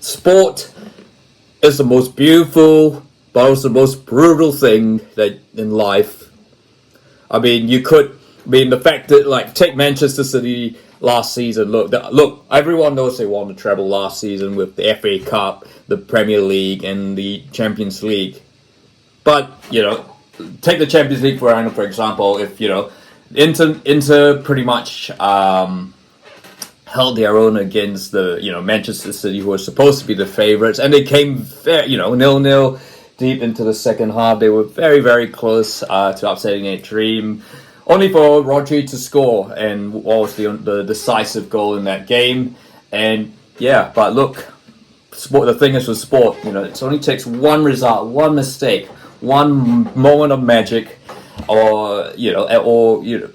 sport is the most beautiful, but also the most brutal thing that in life. I mean, the fact that, like, take Manchester City last season. Look, everyone knows they won the treble last season with the FA Cup, the Premier League, and the Champions League. But, take the Champions League for example, if, Inter pretty much held their own against the, Manchester City, who were supposed to be the favourites, and they came, 0-0 deep into the second half. They were very, very close to upsetting a dream, only for Rodri to score, and what was the decisive goal in that game. And yeah, but look, sport. The thing is with sport, it only takes one result, one mistake, one moment of magic, or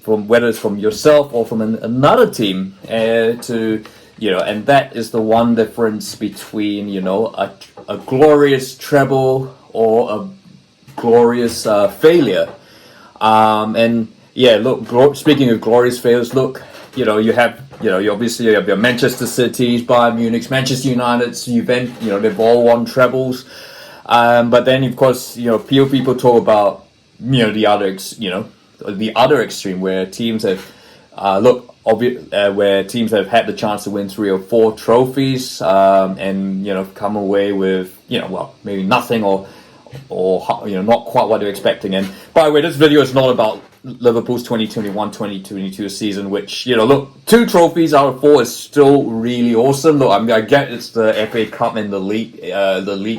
from whether it's from yourself or from another team, and that is the one difference between a glorious treble or a glorious failure. And yeah, look, speaking of glorious failures, look, you obviously have your Manchester Cities, Bayern Munich's, Manchester United's, Juventus, they've all won trebles. But then, of course, people talk about, the other extreme, where teams have, where teams have had the chance to win 3 or 4 trophies, and, come away with, maybe nothing or not quite what they're expecting. And by the way, this video is not about Liverpool's 2021-2022 season, which, 2 trophies out of 4 is still really awesome. Look, I get it's the FA Cup and the League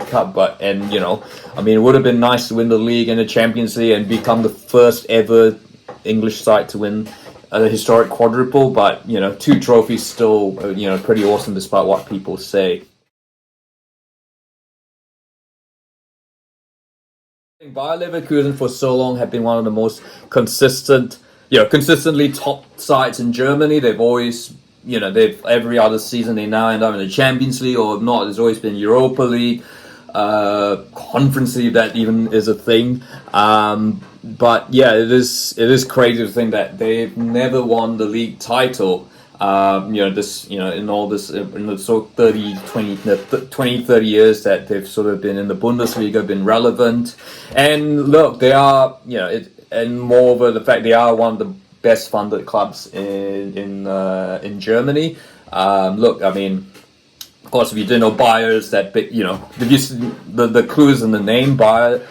Cup, but, it would have been nice to win the League and the Champions League and become the first ever English side to win a historic quadruple, but, 2 trophies still, pretty awesome despite what people say. Bayer Neverkusen for so long have been one of the most consistently top sides in Germany. They've always, every other season they now end up in the Champions League, or if not, there's always been Europa League, Conference League, that even is a thing. But yeah, it is crazy to think that they've never won the league title. In the 20-30 years that they've sort of been in the Bundesliga, been relevant. And look, they are, and moreover, the fact they are one of the best funded clubs in Germany. Look, of course, if you didn't know, Bayer is that big, the clues in the name. Bayer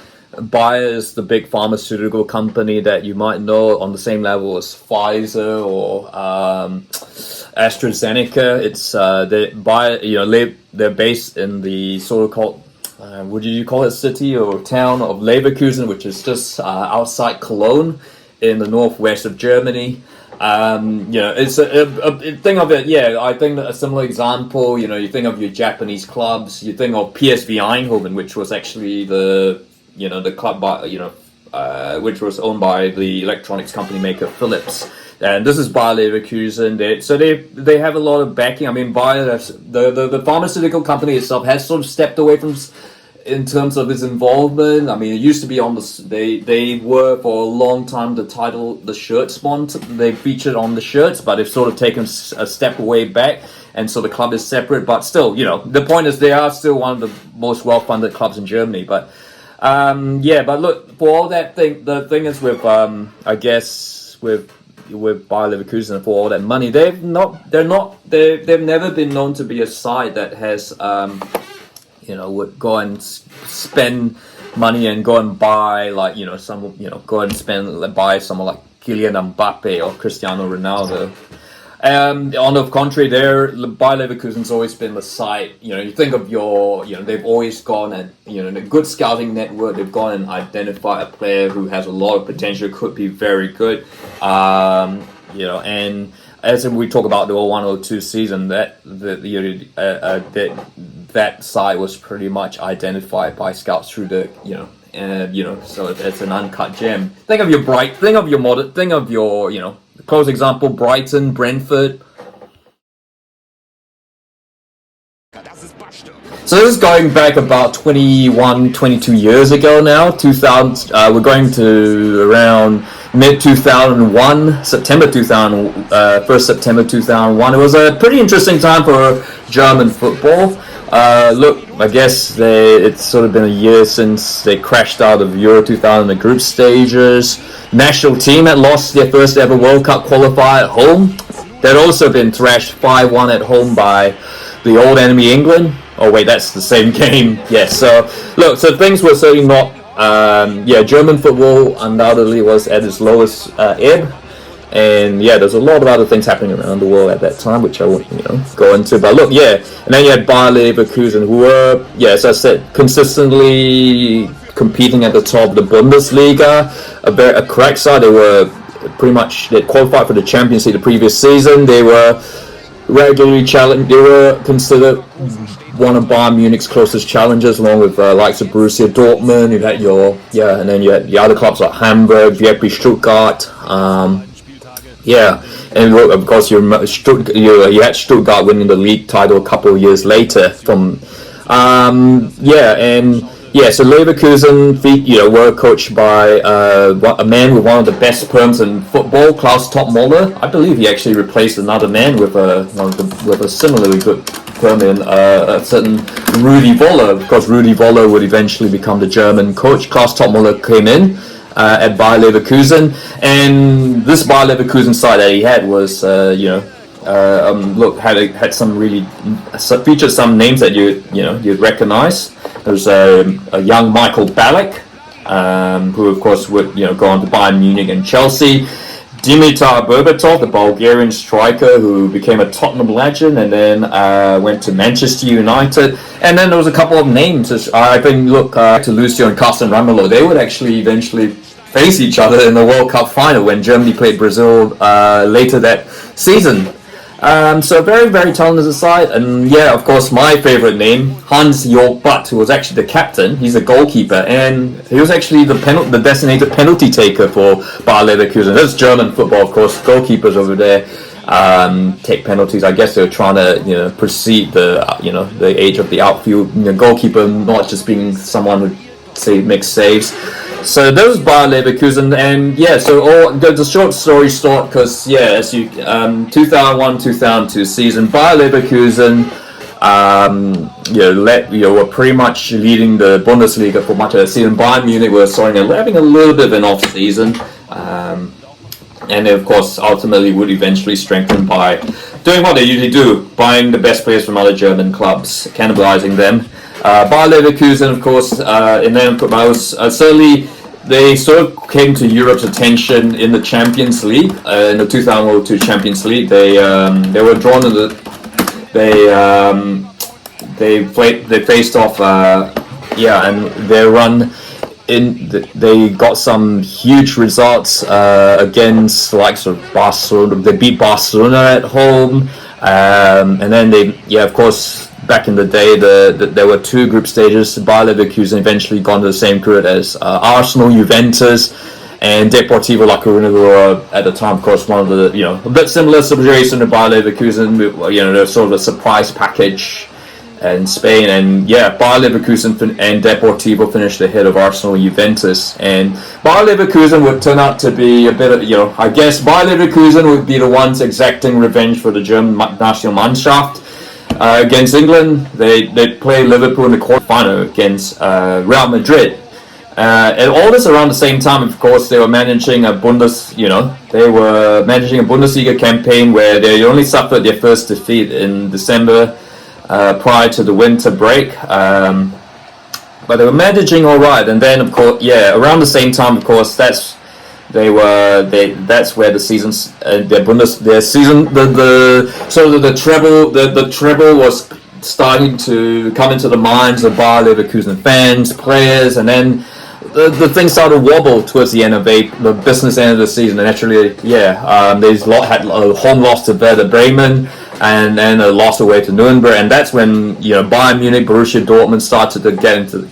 is the big pharmaceutical company that you might know on the same level as Pfizer or AstraZeneca. It's they're based in the so-called would you call it city or town of Leverkusen, which is just outside Cologne in the northwest of Germany. It's a thing of it. Yeah, I think that a similar example. You think of your Japanese clubs. You think of PSV Eindhoven, which was actually the club which was owned by the electronics company maker Philips. And this is Bayer Leverkusen. They have a lot of backing. Bayer, the pharmaceutical company itself has sort of stepped away from, in terms of its involvement. It used to be on they were for a long time the shirt sponsor. They featured on the shirts, but they've sort of taken a step away back, and so the club is separate. But still, the point is they are still one of the most well-funded clubs in Germany. But but look, for all that thing, the thing is with with Bayer Leverkusen, for all that money, they've never been known to be a side that has would go and spend money and go and buy buy someone like Kylian Mbappe or Cristiano Ronaldo. On the contrary, Bayer Leverkusen's always been the side. You think of they've always gone and in a good scouting network, they've gone and identified a player who has a lot of potential, could be very good. And as we talk about the 01-02 season, that side was pretty much identified by scouts through the so it's an uncut gem. Think of your close example, Brighton, Brentford. So this is going back about 21, 22 years ago now. 2000. We're going to around mid-2001, September 2000, 1st September 2001. It was a pretty interesting time for German football. Look, I guess it's sort of been a year since they crashed out of Euro 2000 in the group stages. National team had lost their first ever World Cup qualifier at home. They'd also been thrashed 5-1 at home by the old enemy England. Oh wait, that's the same game. Yes, so look, so things were certainly not... German football undoubtedly was at its lowest ebb. And yeah, there's a lot of other things happening around the world at that time, which I won't, go into. But look, yeah, and then you had Bayer Neverkusen, who were, as I said, consistently competing at the top of the Bundesliga. A correct side. They qualified for the Champions League the previous season. They were regularly challenged. They were considered one of Bayern Munich's closest challengers, along with likes of Borussia Dortmund. You had and then you had the other clubs like Hamburg, VfB Stuttgart. And of course you had Stuttgart winning the league title a couple of years later. So Leverkusen, were coached by a man with one of the best perms in football, Klaus Toppmöller. I believe he actually replaced another man with a similarly good perm in a certain Rudi Völler. Of course, Rudi Völler would eventually become the German coach. Klaus Toppmöller came in at Bayer Neverkusen, and this Bayer Leverkusen side that he had was, had some really featured some names that you'd recognize. There's a young Michael Ballack, who of course would go on to Bayern Munich and Chelsea. Dimitar Berbatov, the Bulgarian striker who became a Tottenham legend and then went to Manchester United. And then there was a couple of names. I think, to Lucio and Carsten Ramelow, they would actually eventually face each other in the World Cup final when Germany played Brazil later that season. So very, very talented side. And of course, my favorite name, Hans-Jörg Butt, who was actually the captain. He's a goalkeeper, and he was actually the designated penalty taker for Bayer Leverkusen. That's German football, of course. Goalkeepers over there take penalties. I guess they were trying to, precede the age of the outfield. Goalkeeper not just being someone who makes saves. So that was Bayer Leverkusen, and the short story short, because 2001-2002 season, Bayer Leverkusen, were pretty much leading the Bundesliga for much of the season. Bayern Munich were having a little bit of an off season, and they, of course, ultimately would eventually strengthen by doing what they usually do, buying the best players from other German clubs, cannibalizing them. Bayer Leverkusen, of course, and then certainly they sort of came to Europe's attention in the Champions League, in the 2002 Champions League. They were drawn in they faced off, and their run they got some huge results against the likes of Barcelona. They beat Barcelona at home, and then of course, back in the day, there were two group stages. Bayer Leverkusen eventually gone to the same group as Arsenal, Juventus, and Deportivo La Coruña, who were at the time, of course, one of the a bit similar situation to Bayer Leverkusen. They're sort of a surprise package in Spain, and Bayer Leverkusen and Deportivo finished ahead of Arsenal and Juventus, and Bayer Leverkusen would turn out to be a bit of I guess Bayer Leverkusen would be the ones exacting revenge for the German Nationalmannschaft. Against England, they play Liverpool in the quarterfinal against Real Madrid, and all this around the same time. Of course, they were managing a Bundesliga campaign where they only suffered their first defeat in December prior to the winter break, but they were managing all right. And then, of course, around the same time, of course, that's where the seasons the treble was starting to come into the minds of Bayer Leverkusen fans, players, and then the things started to wobble towards the end of the business end of the season. And actually, they had a home loss to Werder Bremen, and then a loss away to Nuremberg, and that's when Bayern Munich, Borussia Dortmund started to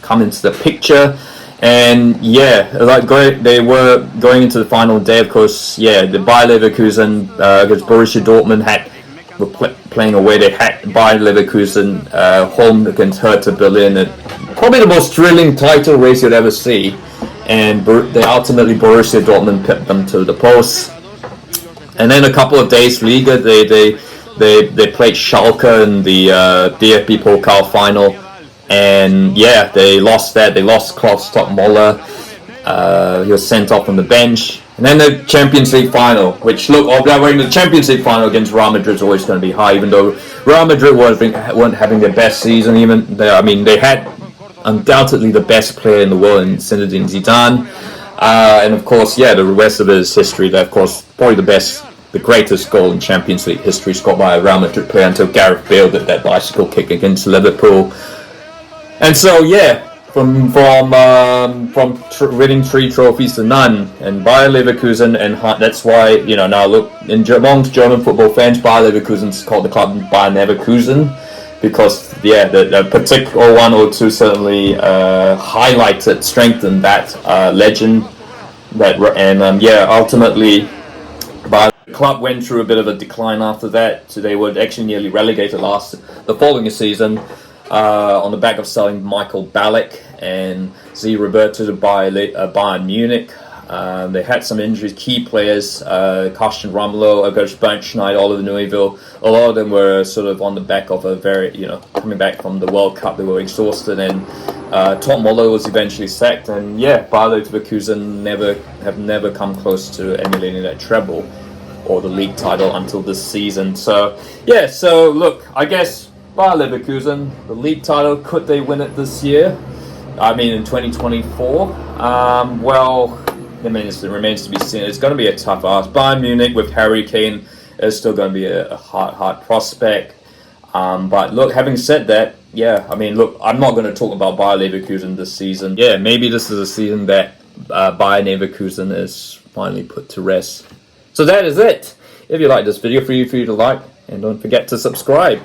come into the picture. And they were going into the final day. Of course, the Bayer Leverkusen against Borussia Dortmund were playing away. They had Bayer Leverkusen home against Hertha Berlin. Probably the most thrilling title race you'd ever see. And they ultimately Borussia Dortmund pipped them to the post. And then a couple of days later, They played Schalke in the DFB Pokal final, and yeah, they lost that. They lost Klaus Toppmoller. He was sent off on the bench. And then the Champions League final, which look, in the Champions League final against Real Madrid is always going to be high, even though Real Madrid weren't having their best season. They had undoubtedly the best player in the world in Zinedine Zidane. And of course, yeah, the rest of it is history. That, of course, probably the greatest goal in Champions League history scored by a Real Madrid player until Gareth Bale did that bicycle kick against Liverpool. And so, yeah, from winning 3 trophies to none, and Bayer Leverkusen, and that's why, now look, amongst German football fans, Bayer Leverkusen is called the club Bayer Neverkusen, because, yeah, the particular 1 or 2 certainly highlighted, strengthened that legend, ultimately, Bayer the club went through a bit of a decline after that. So they were actually nearly relegated the following season, on the back of selling Michael Ballack and Z. Roberto to Bayern Munich. They had some injuries, key players, Karsten Ramelow, August Bernschneider, Oliver Neuville. A lot of them were sort of on the back of a very, coming back from the World Cup, they were exhausted, and Toppmoller was eventually sacked, and yeah, Bayer Leverkusen have never come close to emulating that treble or the league title until this season. So yeah, so look, I guess Bayer Leverkusen, the league title, could they win it this year? I mean, in 2024? It remains to be seen. It's going to be a tough ask. Bayern Munich with Harry Kane is still going to be a hard prospect. But look, having said that, yeah, I mean, look, I'm not going to talk about Bayer Leverkusen this season. Yeah, maybe this is a season that Bayer Neverkusen is finally put to rest. So that is it. If you like this video, feel free to like, and don't forget to subscribe.